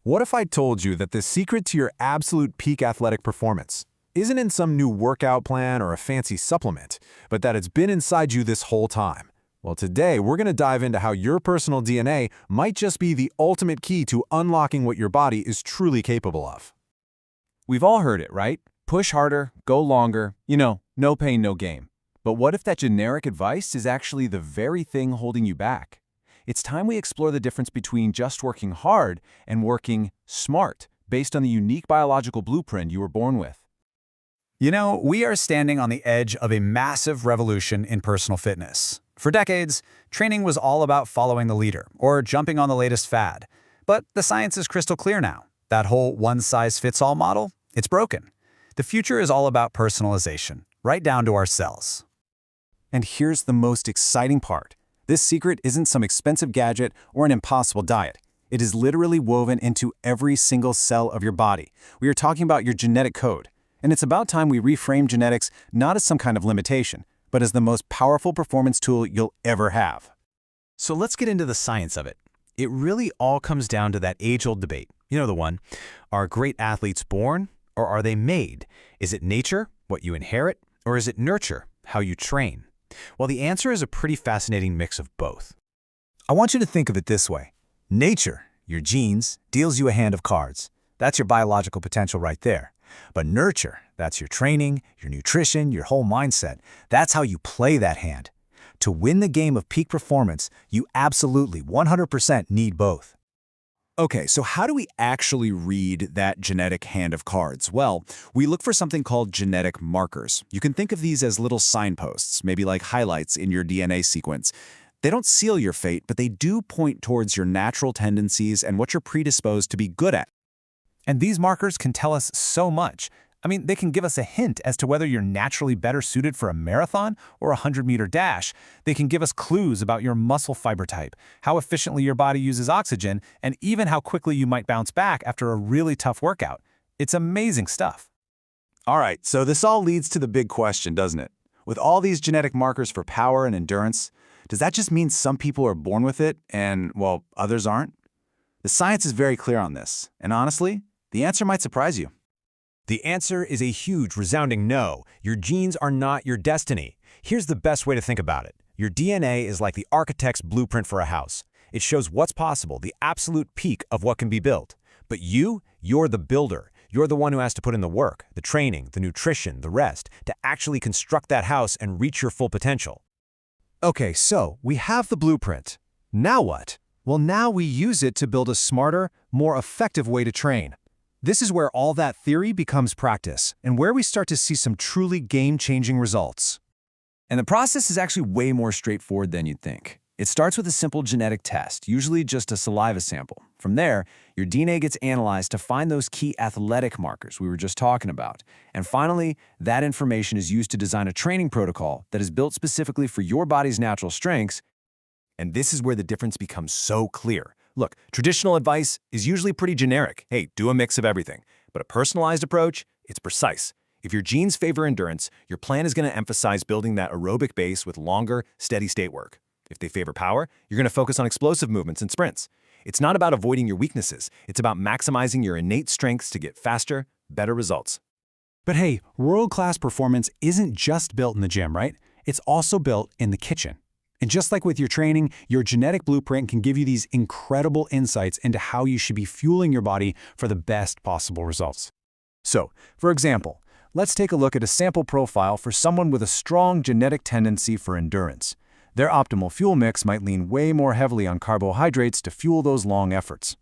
What if I told you that the secret to your absolute peak athletic performance isn't in some new workout plan or a fancy supplement, but that it's been inside you this whole time? Well, today we're going to dive into how your personal DNA might just be the ultimate key to unlocking what your body is truly capable of. We've all heard it, right? Push harder, go longer, no pain, no gain. But what if that generic advice is actually the very thing holding you back? It's time we explore the difference between just working hard and working smart, based on the unique biological blueprint you were born with. We are standing on the edge of a massive revolution in personal fitness. For decades, training was all about following the leader or jumping on the latest fad. But the science is crystal clear now. That whole one-size-fits-all model, it's broken. The future is all about personalization, right down to our cells. And here's the most exciting part. This secret isn't some expensive gadget or an impossible diet. It is literally woven into every single cell of your body. We are talking about your genetic code. And it's about time we reframe genetics not as some kind of limitation, but as the most powerful performance tool you'll ever have. So let's get into the science of it. It really all comes down to that age-old debate. You know the one. Are great athletes born or are they made? Is it nature, what you inherit, or is it nurture, how you train? Well, the answer is a pretty fascinating mix of both. I want you to think of it this way. Nature, your genes, deals you a hand of cards. That's your biological potential right there. But nurture, that's your training, your nutrition, your whole mindset. That's how you play that hand. To win the game of peak performance, you absolutely 100% need both. Okay, so how do we actually read that genetic hand of cards? Well, we look for something called genetic markers. You can think of these as little signposts, maybe like highlights in your DNA sequence. They don't seal your fate, but they do point towards your natural tendencies and what you're predisposed to be good at. And these markers can tell us so much. They can give us a hint as to whether you're naturally better suited for a marathon or a 100-meter dash. They can give us clues about your muscle fiber type, how efficiently your body uses oxygen, and even how quickly you might bounce back after a really tough workout. It's amazing stuff. All right, so this all leads to the big question, doesn't it? With all these genetic markers for power and endurance, does that just mean some people are born with it and, well, others aren't? The science is very clear on this, and honestly, the answer might surprise you. The answer is a huge, resounding no. Your genes are not your destiny. Here's the best way to think about it. Your DNA is like the architect's blueprint for a house. It shows what's possible, the absolute peak of what can be built. But you're the builder. You're the one who has to put in the work, the training, the nutrition, the rest, to actually construct that house and reach your full potential. Okay, so we have the blueprint. Now what? Well, now we use it to build a smarter, more effective way to train. This is where all that theory becomes practice, and where we start to see some truly game-changing results. And the process is actually way more straightforward than you'd think. It starts with a simple genetic test, usually just a saliva sample. From there, your DNA gets analyzed to find those key athletic markers we were just talking about. And finally, that information is used to design a training protocol that is built specifically for your body's natural strengths. And this is where the difference becomes so clear. Look, traditional advice is usually pretty generic. Hey, do a mix of everything. But a personalized approach, it's precise. If your genes favor endurance, your plan is going to emphasize building that aerobic base with longer, steady-state work. If they favor power, you're going to focus on explosive movements and sprints. It's not about avoiding your weaknesses. It's about maximizing your innate strengths to get faster, better results. But hey, world-class performance isn't just built in the gym, right? It's also built in the kitchen. And just like with your training, your genetic blueprint can give you these incredible insights into how you should be fueling your body for the best possible results. So, for example, let's take a look at a sample profile for someone with a strong genetic tendency for endurance. Their optimal fuel mix might lean way more heavily on carbohydrates to fuel those long efforts.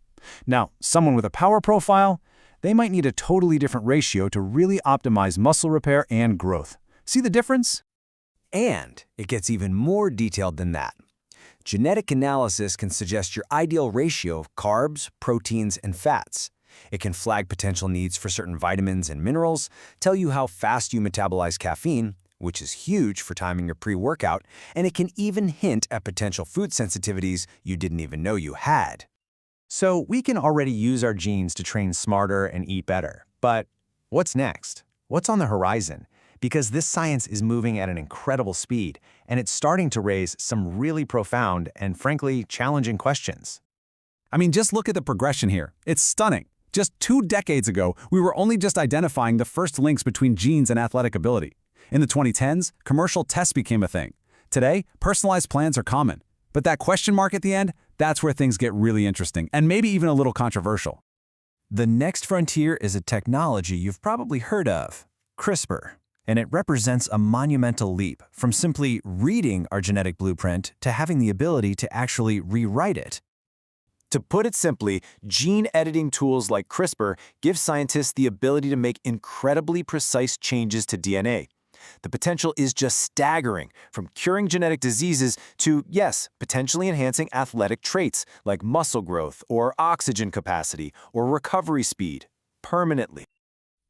Now, someone with a power profile, they might need a totally different ratio to really optimize muscle repair and growth. See the difference? And it gets even more detailed than that. Genetic analysis can suggest your ideal ratio of carbs, proteins, and fats. It can flag potential needs for certain vitamins and minerals, tell you how fast you metabolize caffeine, which is huge for timing your pre-workout, and it can even hint at potential food sensitivities you didn't even know you had. So we can already use our genes to train smarter and eat better. But what's next? What's on the horizon? Because this science is moving at an incredible speed, and it's starting to raise some really profound and frankly challenging questions. I mean, just look at the progression here. It's stunning. Just 2 decades ago, we were only just identifying the first links between genes and athletic ability. In the 2010s, commercial tests became a thing. Today, personalized plans are common. But that question mark at the end, that's where things get really interesting, and maybe even a little controversial. The next frontier is a technology you've probably heard of, CRISPR. And it represents a monumental leap from simply reading our genetic blueprint to having the ability to actually rewrite it. To put it simply, gene editing tools like CRISPR give scientists the ability to make incredibly precise changes to DNA. The potential is just staggering, from curing genetic diseases to, yes, potentially enhancing athletic traits like muscle growth or oxygen capacity or recovery speed permanently.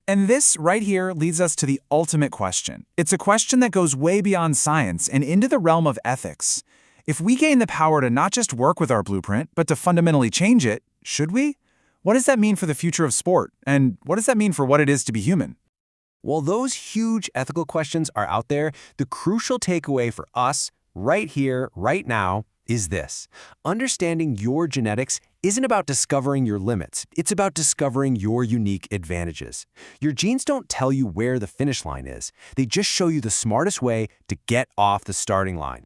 And this right here leads us to the ultimate question. It's a question that goes way beyond science and into the realm of ethics. If we gain the power to not just work with our blueprint, but to fundamentally change it, should we? What does that mean for the future of sport? And what does that mean for what it is to be human? While those huge ethical questions are out there, the crucial takeaway for us, right here, right now, is this. Understanding your genetics isn't about discovering your limits. It's about discovering your unique advantages. Your genes don't tell you where the finish line is. They just show you the smartest way to get off the starting line.